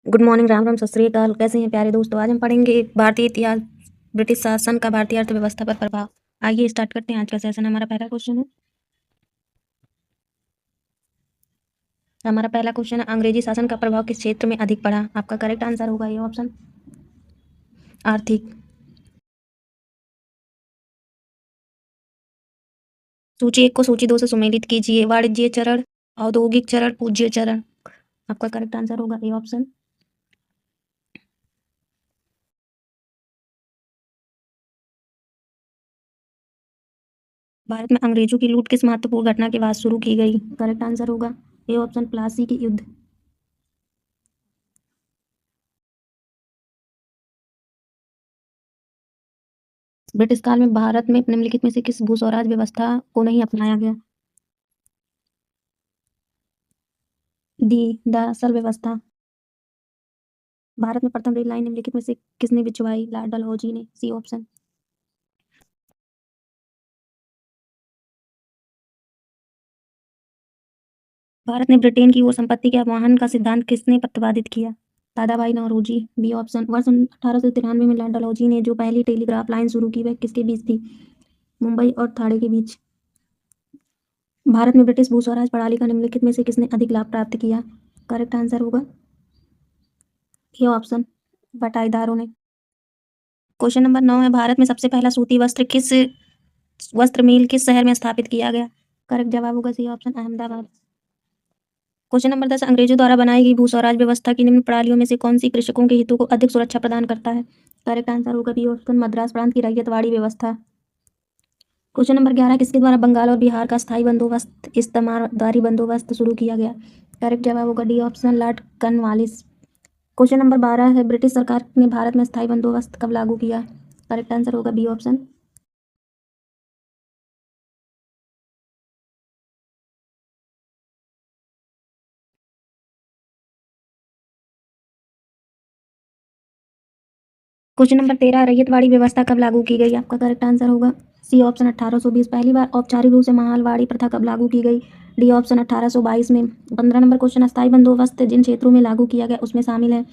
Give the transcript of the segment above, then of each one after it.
Good morning, Ram Ram, सत श्री अकाल। कैसे हैं प्यारे दोस्तों? आज हम पढ़ेंगे भारतीय इतिहास, ब्रिटिश शासन का भारतीय अर्थव्यवस्था पर प्रभाव। आइए स्टार्ट करते हैं आज का सेशन। हमारा पहला क्वेश्चन है, अंग्रेजी शासन का प्रभाव किस क्षेत्र में अधिक पड़ा? आपका करेक्ट आंसर होगा ये ऑप्शन, आर्थिक। सूची 1 को सूची 2 से सुमेलित कीजिए। वाणिज्य चरण, औद्योगिक चरण, पूज्य चरण। आपका करेक्ट आंसर होगा ए ऑप्शन। भारत में अंग्रेजों की लूट किस महत्वपूर्ण घटना के बाद शुरू की गई? करेक्ट आंसर होगा ए ऑप्शन, प्लासी की युद्ध। ब्रिटिश काल में भारत में निम्नलिखित में से किस भू स्वराज व्यवस्था को नहीं अपनाया गया? दी दासल व्यवस्था। भारत में प्रथम रेल लाइन निम्नलिखित में से किसने बिछवाई? लॉर्ड डलहौजी ने। C option. भारत ने ब्रिटेन की ओर संपत्ति के अपवाहन का सिद्धांत किसने प्रतिपादित किया? दादाभाई नौरोजी। B option. वर्ष 1893 में लॉर्ड डलहौजी ने जो पहली टेलीग्राफ लाइन शुरू की वह किसके बीच थी? मुंबई और थाणे के बीच। भारत में ब्रिटिश भू स्वराज प्रणाली का निम्नलिखित में से किसने अधिक लाभ प्राप्त किया? करेक्ट आंसर होगा ये ऑप्शन, बटाईदारों ने। क्वेश्चन नंबर 9 है, भारत में सबसे पहला सूती वस्त्र मिल किस शहर में स्थापित किया गया? करेक्ट जवाब होगा C option, Ahmedabad. Question number 10, अंग्रेजों द्वारा बनाई गई भू स्वराज व्यवस्था की निम्न प्रणालियों में से कौन सी कृषकों के हितों को अधिक सुरक्षा प्रदान करता है? करेक्ट आंसर होगा बी ऑप्शन, मद्रास प्रांत की रैयतवाड़ी व्यवस्था। क्वेश्चन नंबर 11, किसके द्वारा बंगाल और बिहार का स्थायी बंदोबस्त इस्तेमालदारी बंदोबस्त शुरू किया गया? करेक्ट जवाब होगा D option, Lord Cornwallis. Question number 12 है, ब्रिटिश सरकार ने भारत में स्थायी बंदोबस्त कब लागू किया? करेक्ट आंसर होगा B option. Question number 13, ryotwari व्यवस्था कब लागू की गई? आपका करेक्ट आंसर होगा सी ऑप्शन, 1820। पहली बार औपचारिक रूप से माहलवाड़ी प्रथा कब लागू की गई? डी ऑप्शन, 1822 में। 15 नंबर क्वेश्चन, अस्थायी बंदोबस्त जिन क्षेत्रों में लागू किया गया उसमें शामिल है?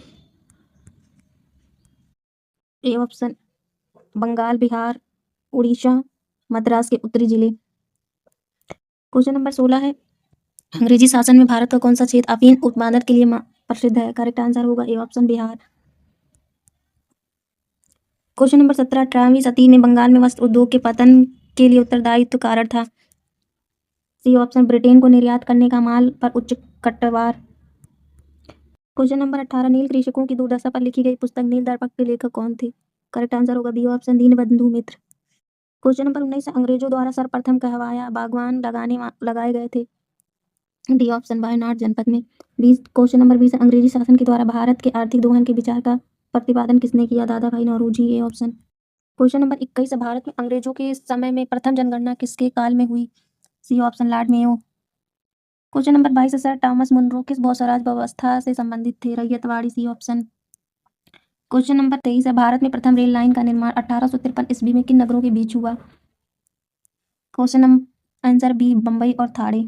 ए ऑप्शन, बंगाल, बिहार, उड़ीसा, मद्रास के उत्तरी जिले। क्वेश्चन नंबर 16 है, अंग्रेजी शासन में भारत का कौन सा क्षेत्र अफीम उत्पादन के लिए प्रसिद्ध है? करेक्ट आंसर होगा A option, Bihar. Question number 17, 18वीं सदी में बंगाल में वस्त्र उद्योग के पतन के लिए उत्तरदायित्व कारण था? सी ऑप्शन, ब्रिटेन को निर्यात करने का माल पर उच्च कटवार। क्वेश्चन नंबर 18, नील कृषकों की दुर्दशा पर लिखी गई पुस्तक नील दर्पण के लेखक कौन थे? करेक्ट आंसर होगा बी ऑप्शन, दीनबंधु मित्र। क्वेश्चन नंबर 19, अंग्रेजों द्वारा सर्वप्रथम कहवाया बागवान लगाए गए थे? डी ऑप्शन, वायनाड जनपद में। 20, क्वेश्चन नंबर 20, अंग्रेजी शासन के द्वारा भारत के आर्थिक दोहन के विचार का प्रतिपादन किसने किया? Dadabhai Naoroji. A option. Question number 21, Bharat में अंग्रेजों के समय में प्रथम जनगणना किसके काल में हुई? C option, lord Mayo. Question number 22, sir Thomas Munro किस बहुस्वराज व्यवस्था से संबंधित थे? Ryotwari. C option. Question number 23 है, भारत में प्रथम रेल लाइन का निर्माण 1853 ईस्वी में किन नगरों के बीच हुआ? Question number answer B, Bombay और थाणे।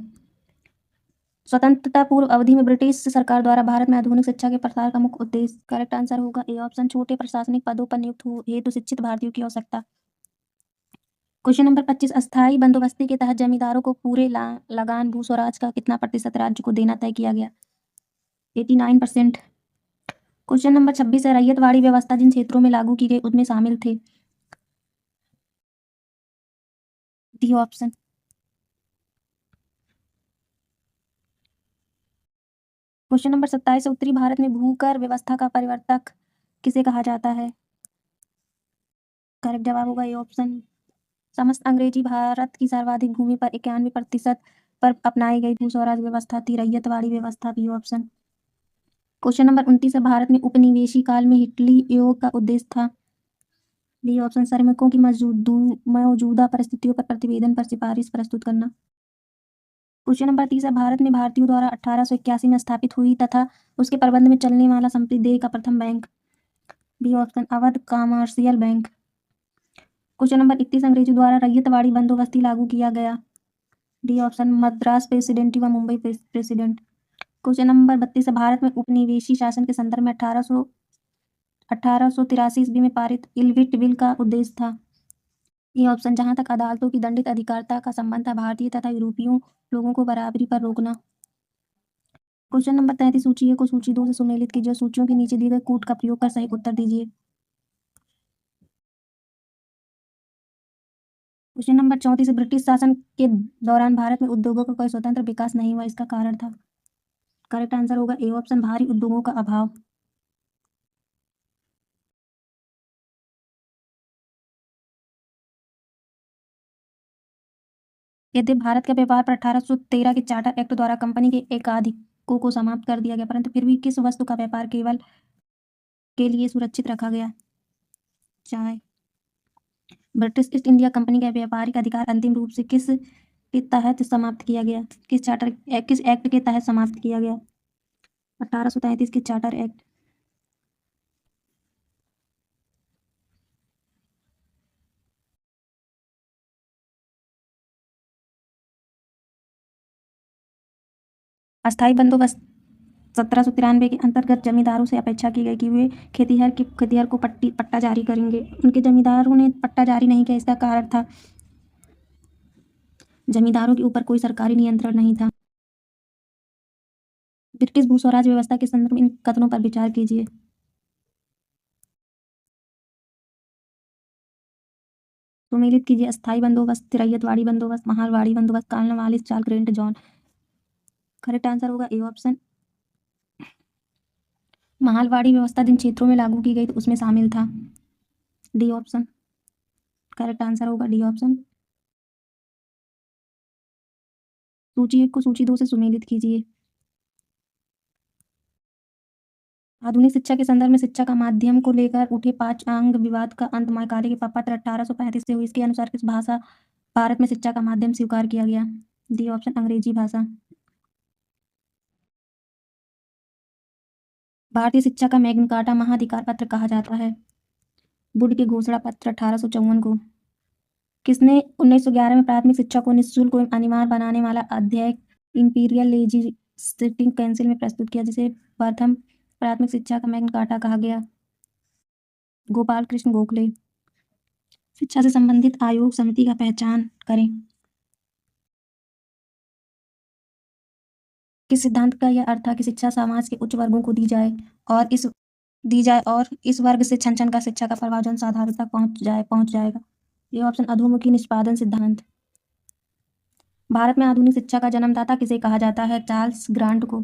स्वतंत्रता पूर्व अवधि में ब्रिटिश सरकार द्वारा भारत में आधुनिक शिक्षा के प्रसार का मुख्य उद्देश्य? करेक्ट आंसर होगा ए ऑप्शन, छोटे प्रशासनिक पदों पर नियुक्त हेतु शिक्षित भारतीयों की आवश्यकता। क्वेश्चन नंबर 25, अस्थायी बंदोबस्ती के तहत जमींदारों को पूरे लगान भू स्वराज का कितना प्रतिशत राज्य को देना तय किया गया? 89%। क्वेश्चन नंबर 26 है, रैयतवाड़ी व्यवस्था जिन क्षेत्रों में लागू की गई उनमें शामिल थे? D option. क्वेश्चन नंबर 27, उत्तरी भारत में भूकर व्यवस्था का परिवर्तक किसे कहा जाता है? करेक्ट जवाब होगा ए ऑप्शन, समस्त अंग्रेजी भारत की सर्वाधिक भूमि पर 91% पर अपनाई गई भू स्वराज व्यवस्था थी रैयतवाड़ी व्यवस्था। B option. क्वेश्चन नंबर 29 है, भारत में उपनिवेशी काल में हिटली योग का उद्देश्य था? बी ऑप्शन, श्रमिकों की मौजूदा परिस्थितियों पर प्रतिवेदन पर सिफारिश प्रस्तुत करना। क्वेश्चन नंबर 30 है, भारत में भारतीयों द्वारा 1881 में स्थापित हुई तथा उसके प्रबंध में चलने वाला संप्रति देय का प्रथम bank? B option, Awadh commercial bank. Question number 31, अंग्रेजों द्वारा रैयतवाड़ी बंदोबस्ती लागू किया गया? डी ऑप्शन, मद्रास प्रेसिडेंटी व मुंबई प्रेसिडेंट। क्वेश्चन नंबर 32 है, भारत में उपनिवेशी शासन के संदर्भ में 1883 ईस्वी में पारित इल्विट बिल का उद्देश्य था। ये ऑप्शन, जहां तक अदालतों की दंडित अधिकारिता का संबंध था, भारतीय तथा यूरोपीय लोगों को बराबरी पर रोकना। क्वेश्चन नंबर 33, सूची ए को सूची 2 से सुमेलित कीजिए। सूचियों के नीचे दिए गए कूट का प्रयोग कर सही उत्तर दीजिए। क्वेश्चन नंबर 34, ब्रिटिश शासन के दौरान भारत में उद्योगों का कोई स्वतंत्र विकास नहीं हुआ, इसका कारण था। करेक्ट आंसर होगा ए ऑप्शन, भारी उद्योगों का अभाव। यद्यपि भारत के व्यापार पर 1813 के चार्टर एक्ट द्वारा कंपनी के एकाधिकों को समाप्त कर दिया गया, परंतु फिर भी किस वस्तु का व्यापार केवल के लिए सुरक्षित रखा गया? चाय। ब्रिटिश ईस्ट इंडिया कंपनी का व्यापारिक अधिकार अंतिम रूप से किस के तहत समाप्त किया गया? किस एक्ट के तहत समाप्त किया गया? 1833 के चार्टर एक्ट। अस्थायी बंदोबस्त 1793 के अंतर्गत जमींदारों से अपेक्षा की गई कि वे खेतिहर को पट्टा जारी करेंगे। उनके जमींदारों ने पट्टा जारी नहीं किया, इसका कारण था जमींदारों के ऊपर कोई सरकारी नियंत्रण नहीं था। ब्रिटिश भू स्वराज व्यवस्था के संदर्भ में इन कथनों पर विचार कीजिए। सुमेलित कीजिए। अस्थायी बंदोबस्त, रैयतवाड़ी बंदोबस्त, महालवाड़ी बंदोबस्त, कॉर्नवालिस चाल, ग्रेट जॉन। करेक्ट आंसर होगा ए ऑप्शन, महालवाड़ी व्यवस्था जिन क्षेत्रों में लागू की गई तो उसमें शामिल था। D option. करेक्ट आंसर होगा डी ऑप्शन। सूची 1 को सूची 2 से सुमेलित कीजिए। आधुनिक शिक्षा के संदर्भ में शिक्षा का माध्यम को लेकर उठे 5 अंग विवाद का अंत मैकाले के पत्र 1835 से हुई। इसके अनुसार किस भाषा भारत में शिक्षा का माध्यम स्वीकार किया गया? डी ऑप्शन, अंग्रेजी भाषा। भारतीय शिक्षा का मैग्ना कार्टा महाधिकार पत्र कहा जाता है। वुड के घोषणा पत्र 1854 को। किसने 1911 में प्राथमिक शिक्षा को निःशुल्क एवं अनिवार्य बनाने वाला अध्याय इंपीरियल लेजिस्लेटिव काउंसिल में प्रस्तुत किया, जिसे प्रथम प्राथमिक शिक्षा का मैग्ना कार्टा कहा गया? गोपाल कृष्ण गोखले। शिक्षा से संबंधित आयोग समिति का पहचान करें। किस सिद्धांत का यह अर्थ था कि शिक्षा समाज के उच्च वर्गों को दी जाए और इस वर्ग से छन छन का शिक्षा का प्रभाव जनसाधारण तक पहुंच जाएगा? ये ऑप्शन, अधोमुखी निष्पादन सिद्धांत। भारत में आधुनिक शिक्षा का जन्मदाता किसे कहा जाता है? चार्ल्स ग्रांट को।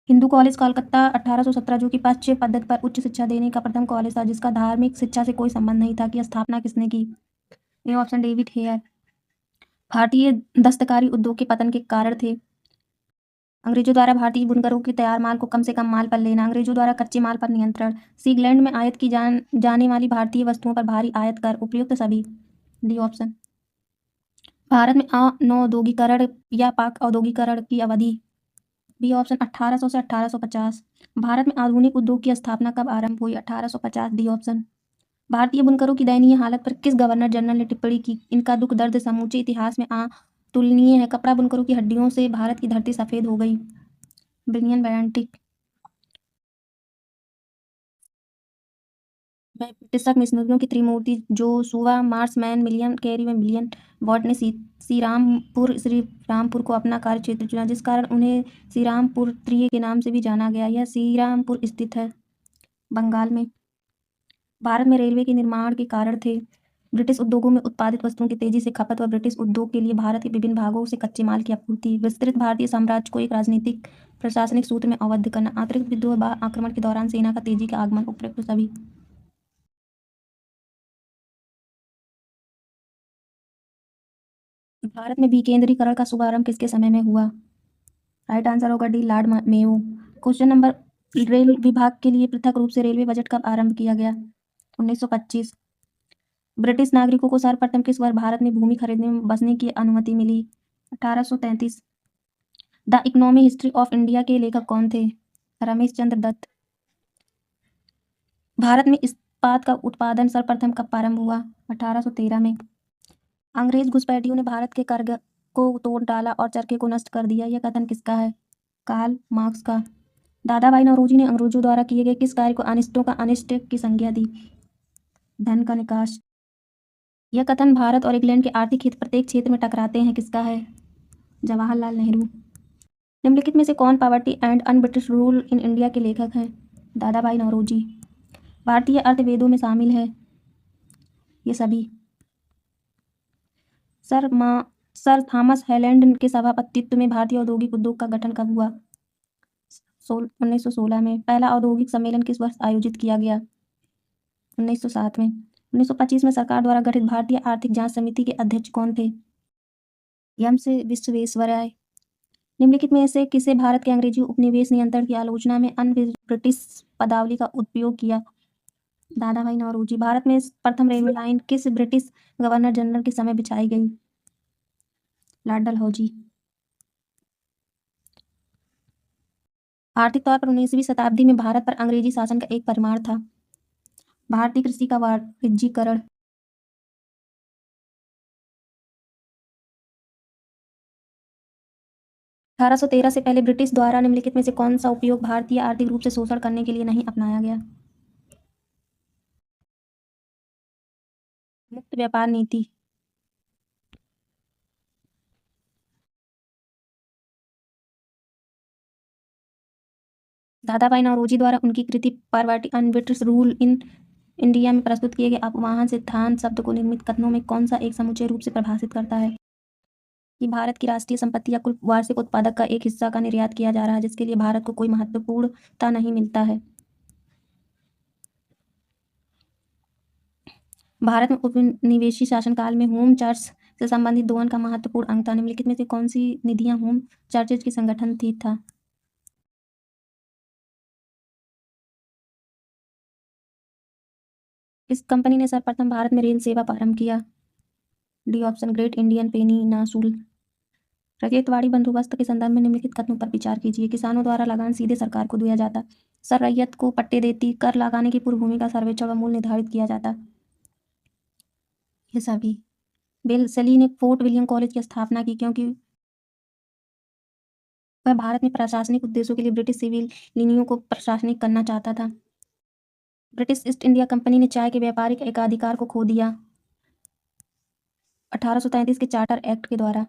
हिंदू कॉलेज कोलकाता 1817, जो कि पाश्चात्य पद्धति पर उच्च शिक्षा देने का प्रथम कॉलेज था, जिसका धार्मिक शिक्षा से कोई संबंध नहीं था, की स्थापना किसने की? ये ऑप्शन, डेविड हेयर। भारतीय दस्तकारी उद्योग के पतन के कारण थे। अंग्रेजों द्वारा भारतीय बुनकरों के तैयार माल को कम से कम माल पर लेना, अंग्रेजों द्वारा कच्चे माल पर नियंत्रण, सीलैंड में आयात की जाने वाली भारतीय वस्तुओं पर भारी आयात कर, उपयुक्त सभी। D option. भारत में अनौद्योगिकरण या पाक औद्योगिकरण की अवधि? बी ऑप्शन, 1800 से 1850। भारत में आधुनिक उद्योग की स्थापना कब आरंभ हुई? 1850। D option. भारतीय बुनकरों की दयनीय हालत पर किस गवर्नर जनरल ने टिप्पणी की? इनका दुख दर्द समूचे इतिहास में अतुलनीय है। कपड़ा बुनकरों की हड्डियों से भारत की धरती सफेद हो गई। William Bentinck. ब्रिटिश मिशनरियों की त्रिमूर्ति जोशुआ मार्शमैन, विलियम कैरी व विलियम वॉट ने श्रीरामपुर को अपना कार्यक्षेत्र चुना, जिस कारण उन्हें श्रीरामपुर त्रिय के नाम से भी जाना गया। यह श्रीरामपुर स्थित है बंगाल में। भारत में रेलवे के निर्माण के कारण थे। ब्रिटिश उद्योगों में उत्पादित वस्तुओं की तेजी से खपत व ब्रिटिश उद्योग के लिए भारत के विभिन्न भागों से कच्चे माल की आपूर्ति। विस्तृत भारतीय साम्राज्य को एक राजनीतिक प्रशासनिक सूत्र में आबद्ध करना, आंतरिक विद्रोह व आक्रमण के दौरान सेना का तेजी का आगमन, उपयुक्त सभी। भारत में विकेंद्रीकरण का शुभारंभ किसके समय में हुआ? राइट आंसर होगा D, Lord Mayo. Question number, rail विभाग के लिए पृथक रूप से रेलवे बजट कब आरंभ किया गया? 1925। ब्रिटिश नागरिकों को सर्वप्रथम किस वर्ष भारत में भूमि खरीदने में बसने की अनुमति मिली? 1833। The economic history of India के लेखक कौन थे? रमेश चंद्र दत्त। भारत में इस्पात का उत्पादन सर्वप्रथम कब प्रारंभ हुआ? 1813 में। अंग्रेज घुसपैठियों ने भारत के करघा को तोड़ डाला और चरखे को नष्ट कर दिया, यह कथन किसका है? कार्ल मार्क्स का। दादा भाई नौरोजी ने अंग्रेजों द्वारा किए गए किस कार्य को अनिष्टों का अनिष्ट की संज्ञा दी? धन का निकास। यह कथन भारत और इंग्लैंड के आर्थिक हित प्रत्येक क्षेत्र में टकराते हैं किसका है? जवाहरलाल नेहरू। निम्नलिखित में से कौन poverty and un British rule in India के लेखक हैं? दादा भाई नौरोजी। भारतीय अर्थवेदों में शामिल है? ये सभी। सर थॉमस हैलैंड के सभापतित्व में भारतीय औद्योगिक उद्योग का गठन कब हुआ? 1916 में। पहला औद्योगिक सम्मेलन किस वर्ष आयोजित किया गया? 1907 में। 1925 में सरकार द्वारा गठित भारतीय आर्थिक जांच समिति के अध्यक्ष कौन थे? एम से विश्वेश्वरैया। निम्नलिखित में से किसे भारत के अंग्रेजी उपनिवेश नियंत्रण की आलोचना में अन ब्रिटिश पदावली का उपयोग किया? दादा भाई नौरोजी। भारत में प्रथम रेलवे लाइन किस ब्रिटिश गवर्नर जनरल के समय बिछाई गई? लॉर्ड डलहौजी। आर्थिक तौर पर 19वीं शताब्दी में भारत पर अंग्रेजी शासन का एक परिमाण था। भारतीय कृषि का वाणिज्यीकरण। 1813 से पहले ब्रिटिश द्वारा निम्नलिखित में से कौन सा उपयोग भारतीय आर्थिक रूप से शोषण करने के लिए नहीं अपनाया गया? मुक्त व्यापार नीति। दादा भाई नौरोजी द्वारा उनकी कृति poverty and British rule in India में प्रस्तुत किए गए अपवाहन सिद्धांत शब्द को निर्मित कथनों में कौन सा एक समुच्चय रूप से परिभाषित करता है? कि भारत की राष्ट्रीय संपत्ति या कुल वार्षिक उत्पादक का एक हिस्सा का निर्यात किया जा रहा है जिसके लिए भारत को कोई महत्वपूर्णता नहीं मिलता है। भारत में उपनिवेशी शासनकाल में होम चर्च से संबंधित दोहन का महत्वपूर्ण अंग था। निम्नलिखित में से कौन सी निधियां होम चर्चेज की संगठन थी था? इस कंपनी ने सर्वप्रथम भारत में रेल सेवा प्रारंभ किया? D option great Indian peninsula. Ryotwari बंदोबस्त के संदर्भ में निम्नलिखित कथनों पर विचार कीजिए। किसानों द्वारा लगान सीधे सरकार को दिया जाता। सर रैयत को पट्टे देती। कर लगाने की पूर्व भूमि का सर्वेक्षण व मूल्य निर्धारित किया जाता। ये सभी। वेल्लेस्ली ने फोर्ट विलियम कॉलेज की स्थापना की क्योंकि वह भारत में प्रशासनिक उद्देश्यों के लिए ब्रिटिश सिविल लिनियों को प्रशासनिक करना चाहता था। ब्रिटिश ईस्ट इंडिया कंपनी ने चाय के व्यापारिक एकाधिकार को खो दिया 1833 के चार्टर एक्ट के द्वारा।